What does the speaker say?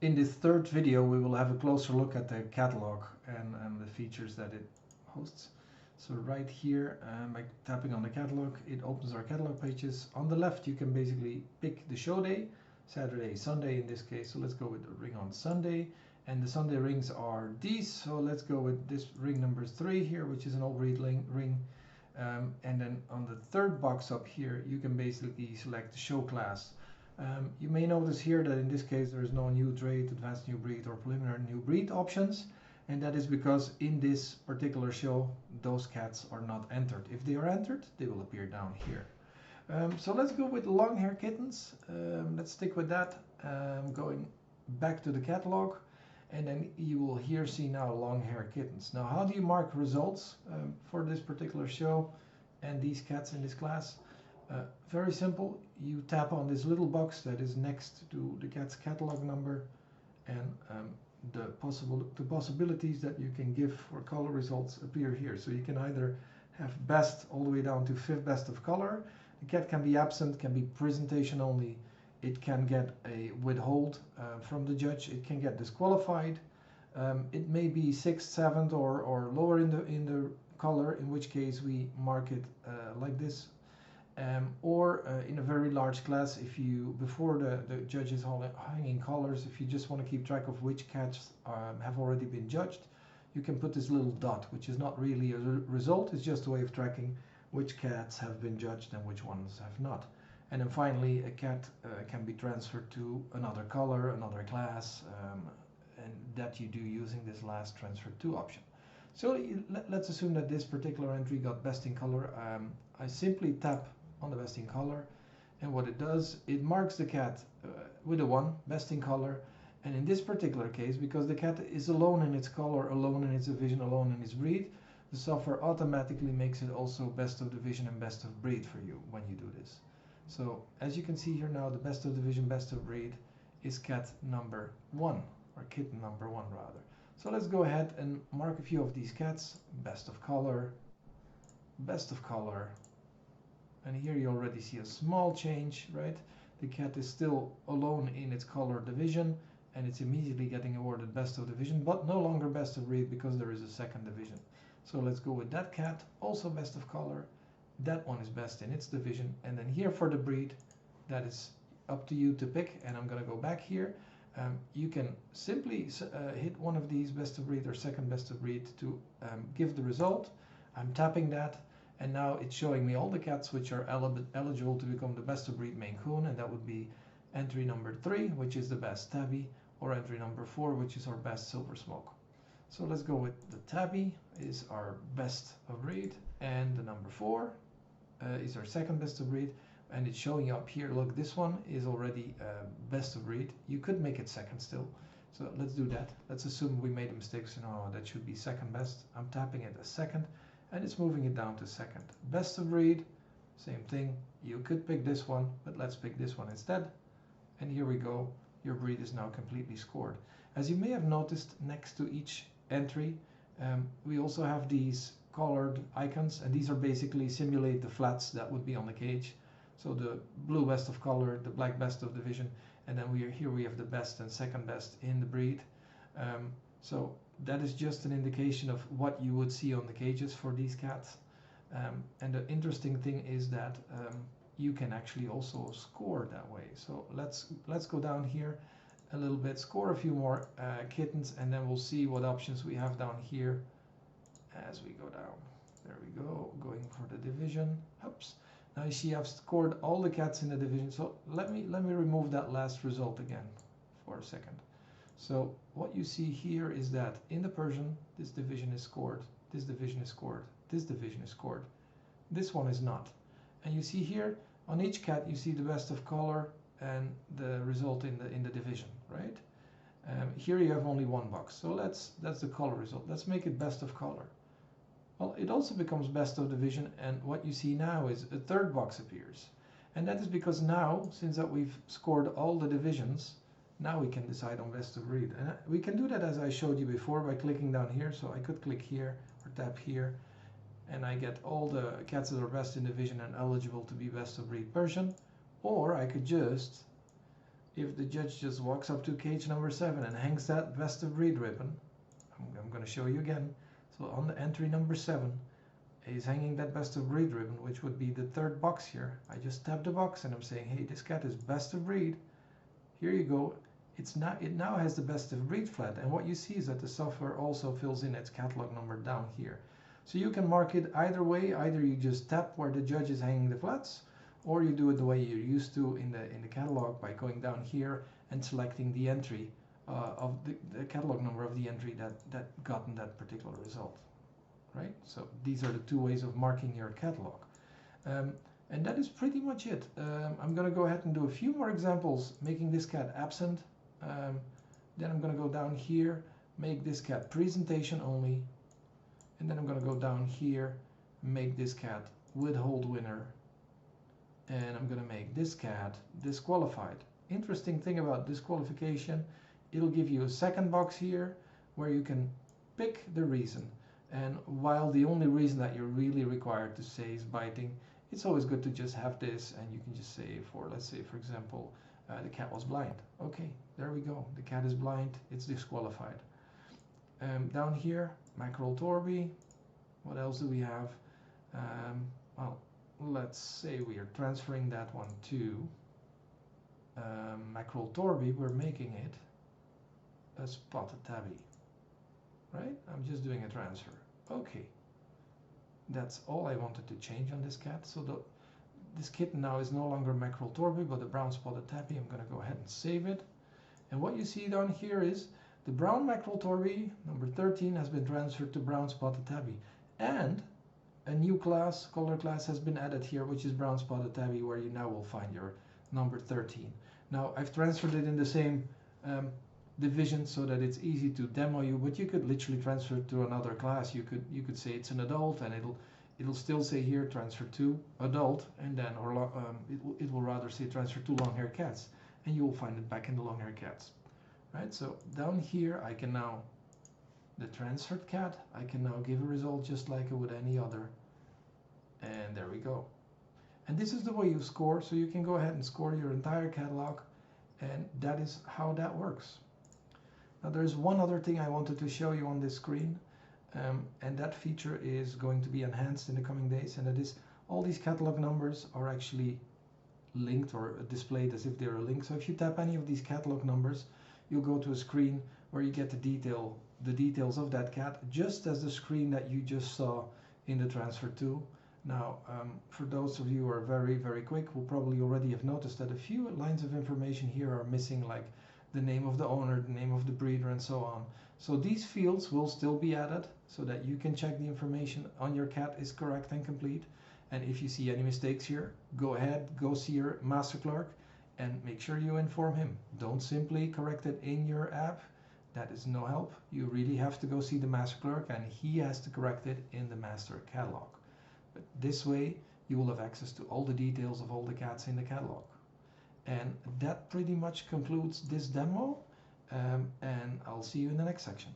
In this third video, we will have a closer look at the catalog and the features that it hosts. So right here, by tapping on the catalog, it opens our catalog pages. On the left, you can basically pick the show day, Saturday, Sunday in this case. So let's go with the ring on Sunday. And the Sunday rings are these. So let's go with this ring number 3 here, which is an all-read ring. And then on the third box up here, you can basically select the show class. You may notice here that in this case there is no new trait, advanced new breed, or preliminary new breed options, and that is because in this particular show those cats are not entered. If they are entered, they will appear down here. So let's go with long hair kittens. Let's stick with that. Going back to the catalog, and then you will here see now long hair kittens. Now, how do you mark results for this particular show and these cats in this class? Very simple. You tap on this little box that is next to the cat's catalog number, and the possibilities that you can give for color results appear here. So you can either have best all the way down to 5th best of color. The cat can be absent, can be presentation only. It can get a withhold from the judge. It can get disqualified. It may be 6th, 7th, or lower in the color, in which case we mark it like this. Or in a very large class, if you, before the judges hanging colors, if you just want to keep track of which cats have already been judged, you can put this little dot, which is not really a result, it's just a way of tracking which cats have been judged and which ones have not. And then finally, a cat can be transferred to another color, another class, and that you do using this last transfer to option. So let's assume that this particular entry got best in color. I simply tap on the best in color, and what it does, it marks the cat with a 1, best in color. And in this particular case, because the cat is alone in its color, alone in its division, alone in its breed, the software automatically makes it also best of division and best of breed for you when you do this. So as you can see here now, the best of division, best of breed is cat number 1, or kitten number 1 rather. So let's go ahead and mark a few of these cats. Best of color, best of color. And here you already see a small change, right? The cat is still alone in its color division, and it's immediately getting awarded best of division, but no longer best of breed because there is a second division. So let's go with that cat, also best of color. That one is best in its division. And then here for the breed, that is up to you to pick. And I'm going to go back here. You can simply hit one of these best of breed or second best of breed to give the result. I'm tapping that. And now it's showing me all the cats which are eligible to become the best of breed Maine Coon, and that would be entry number 3, which is the best tabby, or entry number 4, which is our best silver smoke. So let's go with the tabby is our best of breed, and the number 4 is our second best of breed, and it's showing up here. Look, this one is already best of breed. You could make it second still. So let's do that. Let's assume we made a mistake, so no, that should be second best. I'm tapping it as second, and it's moving it down to second. Best of breed, same thing. You could pick this one, but let's pick this one instead. And here we go. Your breed is now completely scored. As you may have noticed, next to each entry, we also have these colored icons, and these are basically simulate the flats that would be on the cage. So the blue best of color, the black best of division, and then here we have the best and second best in the breed. So that is just an indication of what you would see on the cages for these cats. And the interesting thing is that you can actually also score that way. So let's go down here a little bit, score a few more kittens, and then we'll see what options we have down here as we go down. There we go, going for the division. Oops. Now you see I've scored all the cats in the division. So let me remove that last result again for a second. So what you see here is that in the Persian, this division is scored, this division is scored, this division is scored. This one is not. And you see here on each cat you see the best of color and the result in the division, right? Here you have only one box. So that's the color result. Let's make it best of color. Well, it also becomes best of division, and what you see now is a third box appears. And that is because now, since that we've scored all the divisions, now we can decide on best of breed. And we can do that as I showed you before by clicking down here. So I could click here or tap here, and I get all the cats that are best in division and eligible to be best of breed Persian. Or I could just if the judge just walks up to cage number 7 and hangs that best of breed ribbon, I'm going to show you again. So on the entry number 7, he's hanging that best of breed ribbon, which would be the third box here. I just tap the box and I'm saying, hey, this cat is best of breed. Here you go. It now has the best of breed flat, and what you see is that the software also fills in its catalog number down here. So you can mark it either way. Either you just tap where the judge is hanging the flats, or you do it the way you're used to in the catalog by going down here and selecting the entry of the catalog number of the entry that gotten that particular result. Right? So these are the two ways of marking your catalog. And that is pretty much it. I'm going to go ahead and do a few more examples making this cat absent. Then I'm going to go down here, make this cat presentation only. And then I'm going to go down here, make this cat withhold winner. And I'm going to make this cat disqualified. Interesting thing about disqualification, it'll give you a second box here where you can pick the reason. And while the only reason that you're really required to say is biting, it's always good to just have this, and you can just say let's say for example, the cat was blind. Okay, there we go. The cat is blind, it's disqualified. Down here, Mackerel Torby. What else do we have? Well, let's say we are transferring that one to Mackerel Torby. We're making it a spotted tabby. Right? I'm just doing a transfer. Okay. That's all I wanted to change on this cat. So this kitten now is no longer Mackerel Torby, but a brown spotted tabby. I'm going to go ahead and save it. And what you see down here is the brown Mackerel Torby, number 13, has been transferred to brown spotted tabby. And a new class, color class, has been added here, which is brown spotted tabby, where you now will find your number 13. Now, I've transferred it in the same division so that it's easy to demo you, but you could literally transfer it to another class. You could say it's an adult, and it'll still say here transfer to adult, and then it will rather say transfer to long-haired cats, and you will find it back in the long-haired cats. Right? So down here I can now, the transferred cat, I can now give a result just like I would any other, and there we go. And this is the way you score, so you can go ahead and score your entire catalog, and that is how that works. Now there's one other thing I wanted to show you on this screen, and that feature is going to be enhanced in the coming days, and that is all these catalog numbers are actually linked or displayed as if they're a link. So if you tap any of these catalog numbers, you'll go to a screen where you get the details of that cat, just as the screen that you just saw in the transfer to. Now, for those of you who are very, very quick, will probably already have noticed that a few lines of information here are missing, like the name of the owner, the name of the breeder, and so on. So these fields will still be added so that you can check the information on your cat is correct and complete. And if you see any mistakes here, go ahead, go see your master clerk and make sure you inform him. Don't simply correct it in your app. That is no help. You really have to go see the master clerk, and he has to correct it in the master catalog. But this way you will have access to all the details of all the cats in the catalog. And that pretty much concludes this demo, and I'll see you in the next section.